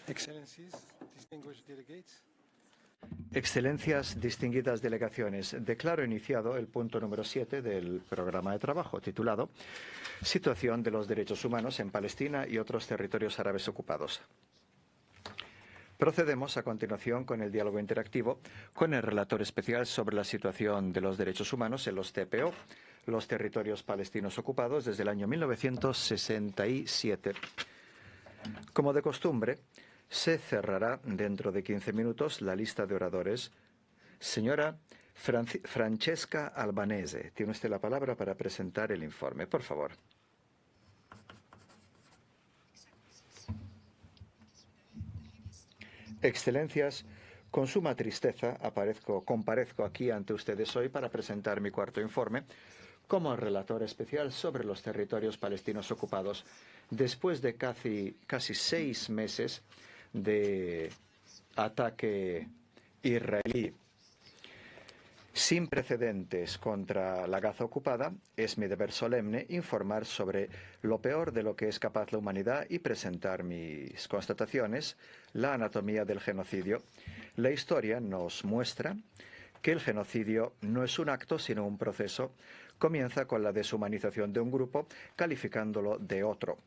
Excellencies, distinguished delegates. Excelencias, distinguidas delegaciones, declaro iniciado el punto número 7 del programa de trabajo, titulado Situación de los derechos humanos en Palestina y otros territorios árabes ocupados. Procedemos a continuación con el diálogo interactivo con el relator especial sobre la situación de los derechos humanos en los TPO, los territorios palestinos ocupados desde el año 1967. Como de costumbre, se cerrará dentro de 15 minutos la lista de oradores. Señora Francesca Albanese, tiene usted la palabra para presentar el informe, por favor. Excelencias, con suma tristeza comparezco aquí ante ustedes hoy para presentar mi cuarto informe como relator especial sobre los territorios palestinos ocupados después de casi 6 meses de ataque israelí sin precedentes contra la Gaza ocupada. Es mi deber solemne informar sobre lo peor de lo que es capaz la humanidad y presentar mis constataciones, la anatomía del genocidio. La historia nos muestra que el genocidio no es un acto, sino un proceso. Comienza con la deshumanización de un grupo, calificándolo de otro,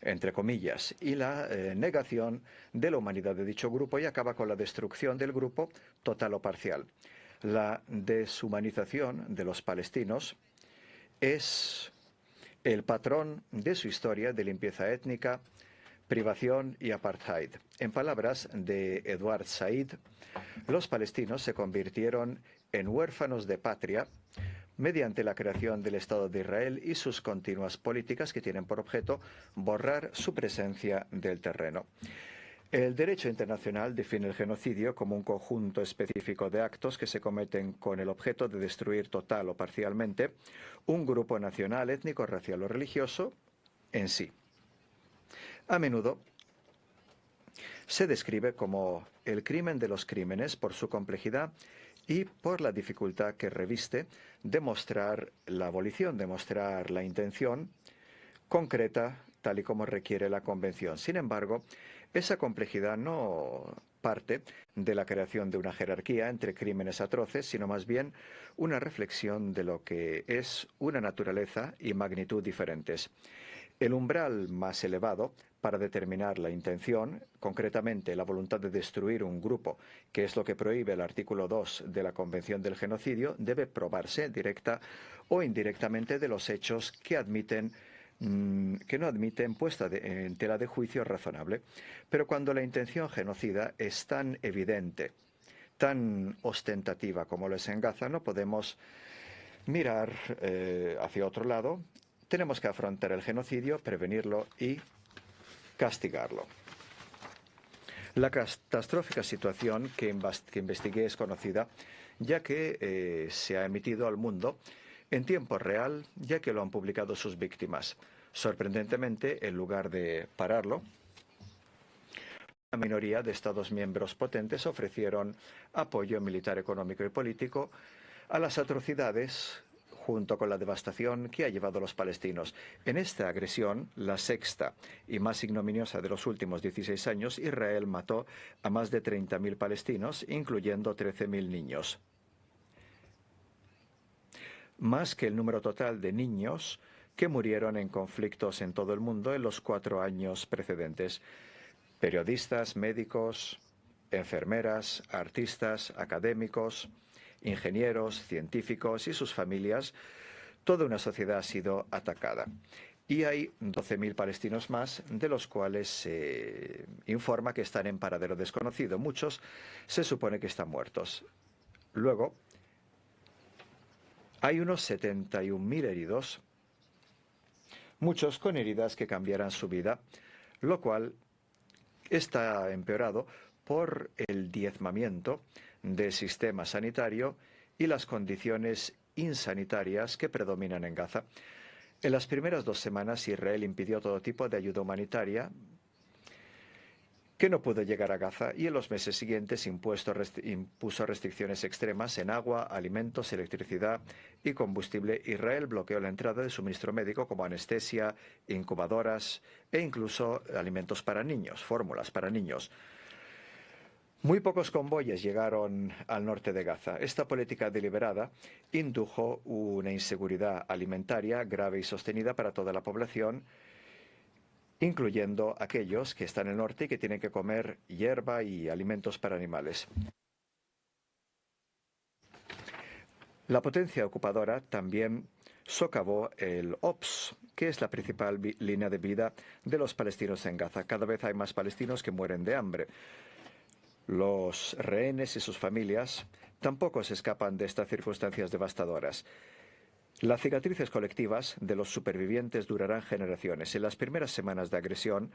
entre comillas, y la negación de la humanidad de dicho grupo, y acaba con la destrucción del grupo, total o parcial. La deshumanización de los palestinos es el patrón de su historia de limpieza étnica, privación y apartheid. En palabras de Edward Said, los palestinos se convirtieron en huérfanos de patria mediante la creación del Estado de Israel y sus continuas políticas que tienen por objeto borrar su presencia del terreno. El derecho internacional define el genocidio como un conjunto específico de actos que se cometen con el objeto de destruir total o parcialmente un grupo nacional, étnico, racial o religioso en sí. A menudo se describe como el crimen de los crímenes por su complejidad y por la dificultad que reviste demostrar la abolición, demostrar la intención concreta tal y como requiere la Convención. Sin embargo, esa complejidad no parte de la creación de una jerarquía entre crímenes atroces, sino más bien una reflexión de lo que es una naturaleza y magnitud diferentes. El umbral más elevado para determinar la intención, concretamente la voluntad de destruir un grupo, que es lo que prohíbe el artículo 2 de la Convención del Genocidio, debe probarse directa o indirectamente de los hechos que no admiten puesta en tela de juicio razonable. Pero cuando la intención genocida es tan evidente, tan ostentativa como lo es en Gaza, no podemos mirar hacia otro lado. Tenemos que afrontar el genocidio, prevenirlo y castigarlo. La catastrófica situación que investigué es conocida, ya que se ha emitido al mundo en tiempo real, ya que lo han publicado sus víctimas. Sorprendentemente, en lugar de pararlo, una minoría de Estados miembros potentes ofrecieron apoyo militar, económico y político a las atrocidades junto con la devastación que ha llevado a los palestinos. En esta agresión, la sexta y más ignominiosa de los últimos 16 años, Israel mató a más de 30.000 palestinos, incluyendo 13.000 niños. Más que el número total de niños que murieron en conflictos en todo el mundo en los 4 años precedentes. Periodistas, médicos, enfermeras, artistas, académicos, ingenieros, científicos y sus familias, toda una sociedad ha sido atacada. Y hay 12.000 palestinos más, de los cuales se informa que están en paradero desconocido. Muchos se supone que están muertos. Luego, hay unos 71.000 heridos, muchos con heridas que cambiarán su vida, lo cual está empeorado por el diezmamiento del sistema sanitario y las condiciones insanitarias que predominan en Gaza. En las primeras 2 semanas, Israel impidió todo tipo de ayuda humanitaria que no pudo llegar a Gaza y en los meses siguientes impuso restricciones extremas en agua, alimentos, electricidad y combustible. Israel bloqueó la entrada de suministro médico como anestesia, incubadoras e incluso alimentos para niños, fórmulas para niños. Muy pocos convoyes llegaron al norte de Gaza. Esta política deliberada indujo una inseguridad alimentaria grave y sostenida para toda la población, incluyendo aquellos que están en el norte y que tienen que comer hierba y alimentos para animales. La potencia ocupadora también socavó el OPS, que es la principal línea de vida de los palestinos en Gaza. Cada vez hay más palestinos que mueren de hambre. Los rehenes y sus familias tampoco se escapan de estas circunstancias devastadoras. Las cicatrices colectivas de los supervivientes durarán generaciones. En las primeras semanas de agresión,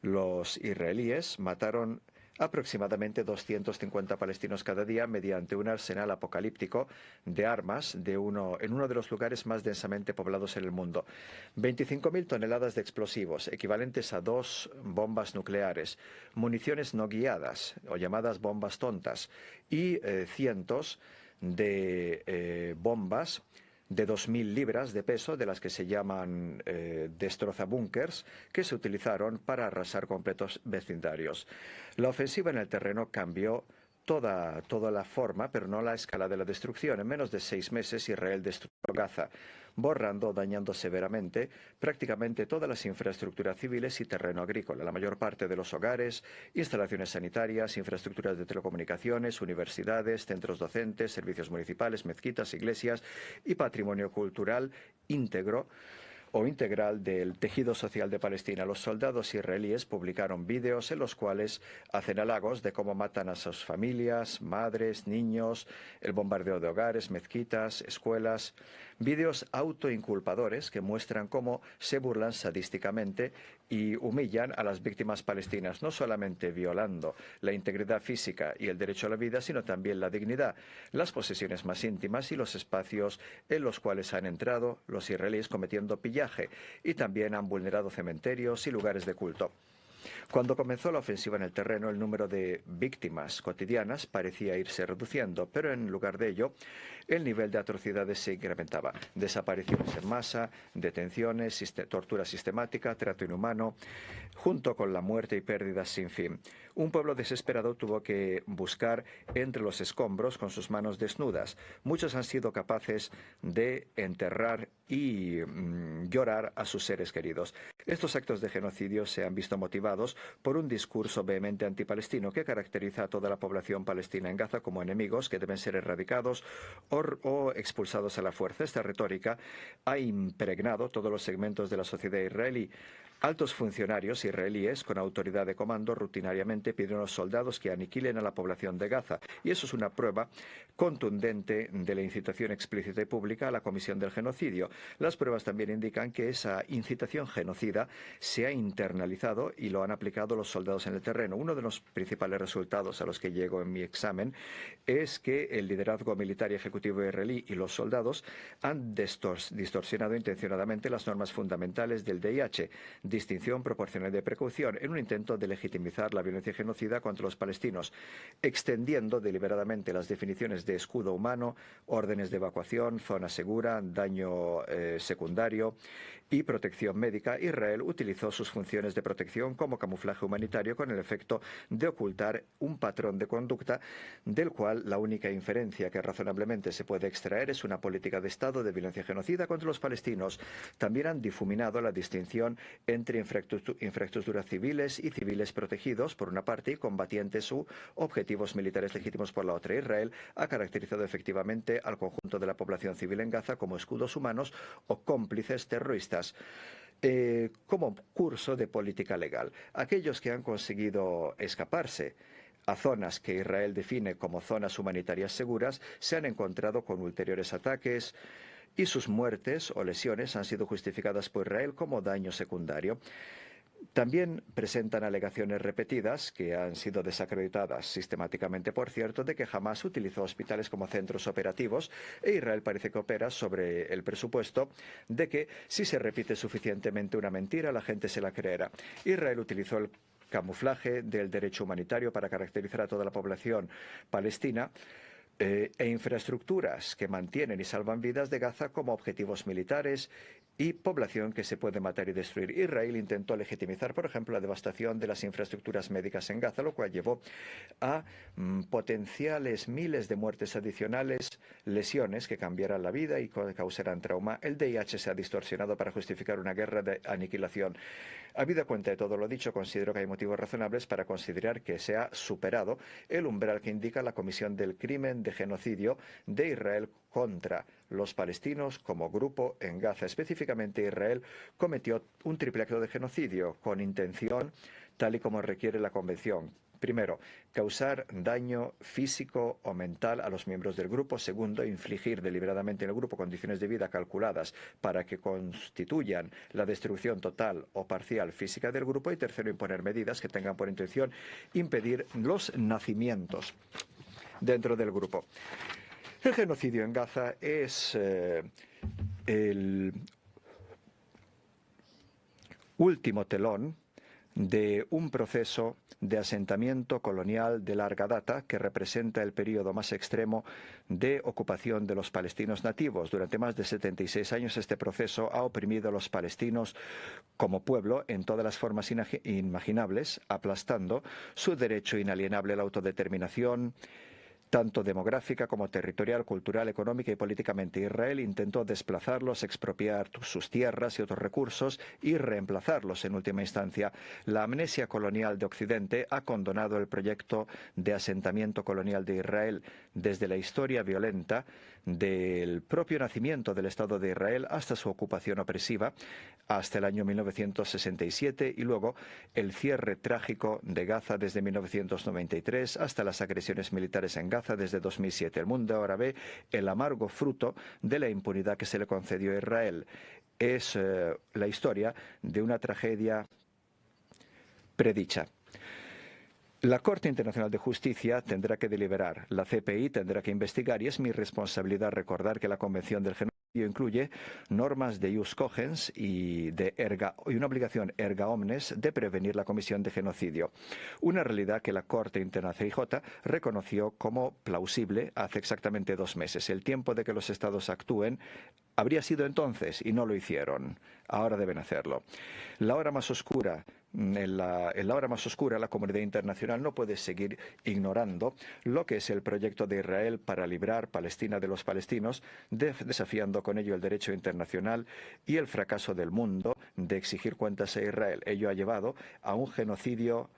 los israelíes mataron aproximadamente 250 palestinos cada día mediante un arsenal apocalíptico de armas en uno de los lugares más densamente poblados en el mundo. 25.000 toneladas de explosivos, equivalentes a 2 bombas nucleares, municiones no guiadas o llamadas bombas tontas y cientos de bombas de 2.000 libras de peso, de las que se llaman destrozabúnkers, que se utilizaron para arrasar completos vecindarios. La ofensiva en el terreno cambió toda la forma, pero no la escala de la destrucción. En menos de 6 meses, Israel destruyó Gaza, borrando o dañando severamente prácticamente todas las infraestructuras civiles y terreno agrícola, la mayor parte de los hogares, instalaciones sanitarias, infraestructuras de telecomunicaciones, universidades, centros docentes, servicios municipales, mezquitas, iglesias y patrimonio cultural íntegro o integral del tejido social de Palestina. Los soldados israelíes publicaron vídeos en los cuales hacen halagos de cómo matan a sus familias, madres, niños, el bombardeo de hogares, mezquitas, escuelas. Vídeos autoinculpadores que muestran cómo se burlan sadísticamente y humillan a las víctimas palestinas, no solamente violando la integridad física y el derecho a la vida, sino también la dignidad, las posesiones más íntimas y los espacios en los cuales han entrado los israelíes cometiendo pillaje, y también han vulnerado cementerios y lugares de culto. Cuando comenzó la ofensiva en el terreno, el número de víctimas cotidianas parecía irse reduciendo, pero en lugar de ello, el nivel de atrocidades se incrementaba. Desapariciones en masa, detenciones, tortura sistemática, trato inhumano, junto con la muerte y pérdidas sin fin. Un pueblo desesperado tuvo que buscar entre los escombros con sus manos desnudas. Muchos han sido capaces de enterrar y llorar a sus seres queridos. Estos actos de genocidio se han visto motivados por un discurso vehemente antipalestino que caracteriza a toda la población palestina en Gaza como enemigos que deben ser erradicados o expulsados a la fuerza. Esta retórica ha impregnado todos los segmentos de la sociedad israelí. Altos funcionarios israelíes con autoridad de comando rutinariamente piden a los soldados que aniquilen a la población de Gaza, y eso es una prueba contundente de la incitación explícita y pública a la comisión del genocidio. Las pruebas también indican que esa incitación genocida se ha internalizado y lo han aplicado los soldados en el terreno. Uno de los principales resultados a los que llego en mi examen es que el liderazgo militar y ejecutivo israelí y los soldados han distorsionado intencionadamente las normas fundamentales del DIH, distinción, proporcionalidad de precaución, en un intento de legitimizar la violencia genocida contra los palestinos, extendiendo deliberadamente las definiciones de escudo humano, órdenes de evacuación, zona segura, daño secundario y protección médica. Israel utilizó sus funciones de protección como camuflaje humanitario con el efecto de ocultar un patrón de conducta del cual la única inferencia que razonablemente se puede extraer es una política de Estado de violencia genocida contra los palestinos. También han difuminado la distinción entre infraestructuras civiles y civiles protegidos por una parte y combatientes u objetivos militares legítimos por la otra. Israel ha caracterizado efectivamente al conjunto de la población civil en Gaza como escudos humanos o cómplices terroristas. Como curso de política legal, aquellos que han conseguido escaparse a zonas que Israel define como zonas humanitarias seguras se han encontrado con ulteriores ataques y sus muertes o lesiones han sido justificadas por Israel como daño secundario. También presentan alegaciones repetidas, que han sido desacreditadas sistemáticamente, por cierto, de que Hamás utilizó hospitales como centros operativos, e Israel parece que opera sobre el presupuesto de que si se repite suficientemente una mentira, la gente se la creerá. Israel utilizó el camuflaje del derecho humanitario para caracterizar a toda la población palestina, e infraestructuras que mantienen y salvan vidas de Gaza como objetivos militares y población que se puede matar y destruir. Israel intentó legitimizar, por ejemplo, la devastación de las infraestructuras médicas en Gaza, lo cual llevó a potenciales miles de muertes adicionales, lesiones que cambiarán la vida y causarán trauma. El VIH se ha distorsionado para justificar una guerra de aniquilación. Habida cuenta de todo lo dicho, considero que hay motivos razonables para considerar que se ha superado el umbral que indica la comisión del crimen de genocidio de Israel contra los palestinos como grupo en Gaza. Específicamente, Israel cometió un triple acto de genocidio con intención, tal y como requiere la Convención. Primero, causar daño físico o mental a los miembros del grupo. Segundo, infligir deliberadamente en el grupo condiciones de vida calculadas para que constituyan la destrucción total o parcial física del grupo. Y tercero, imponer medidas que tengan por intención impedir los nacimientos dentro del grupo. El genocidio en Gaza es el último telón de un proceso de asentamiento colonial de larga data que representa el periodo más extremo de ocupación de los palestinos nativos. Durante más de 76 años este proceso ha oprimido a los palestinos como pueblo en todas las formas imaginables, aplastando su derecho inalienable a la autodeterminación, tanto demográfica como territorial, cultural, económica y políticamente. Israel intentó desplazarlos, expropiar sus tierras y otros recursos y reemplazarlos en última instancia. La amnesia colonial de Occidente ha condonado el proyecto de asentamiento colonial de Israel desde la historia violenta del propio nacimiento del Estado de Israel hasta su ocupación opresiva, hasta el año 1967 y luego el cierre trágico de Gaza desde 1993 hasta las agresiones militares en Gaza desde 2007. El mundo ahora ve el amargo fruto de la impunidad que se le concedió a Israel. Es la historia de una tragedia predicha. La Corte Internacional de Justicia tendrá que deliberar, la CPI tendrá que investigar y es mi responsabilidad recordar que la Convención del Genocidio incluye normas de ius cogens y una obligación erga omnes de prevenir la comisión de genocidio. Una realidad que la Corte Internacional CIJ reconoció como plausible hace exactamente 2 meses. El tiempo de que los Estados actúen habría sido entonces y no lo hicieron. Ahora deben hacerlo. En la hora más oscura, la comunidad internacional no puede seguir ignorando lo que es el proyecto de Israel para librar Palestina de los palestinos, desafiando con ello el derecho internacional y el fracaso del mundo de exigir cuentas a Israel. Ello ha llevado a un genocidio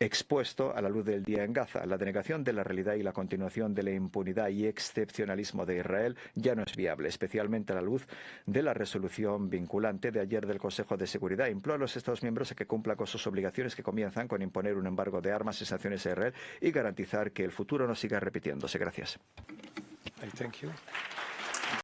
expuesto a la luz del día en Gaza. La denegación de la realidad y la continuación de la impunidad y excepcionalismo de Israel ya no es viable, especialmente a la luz de la resolución vinculante de ayer del Consejo de Seguridad. Imploro a los Estados miembros a que cumplan con sus obligaciones que comienzan con imponer un embargo de armas y sanciones a Israel y garantizar que el futuro no siga repitiéndose. Gracias. I thank you.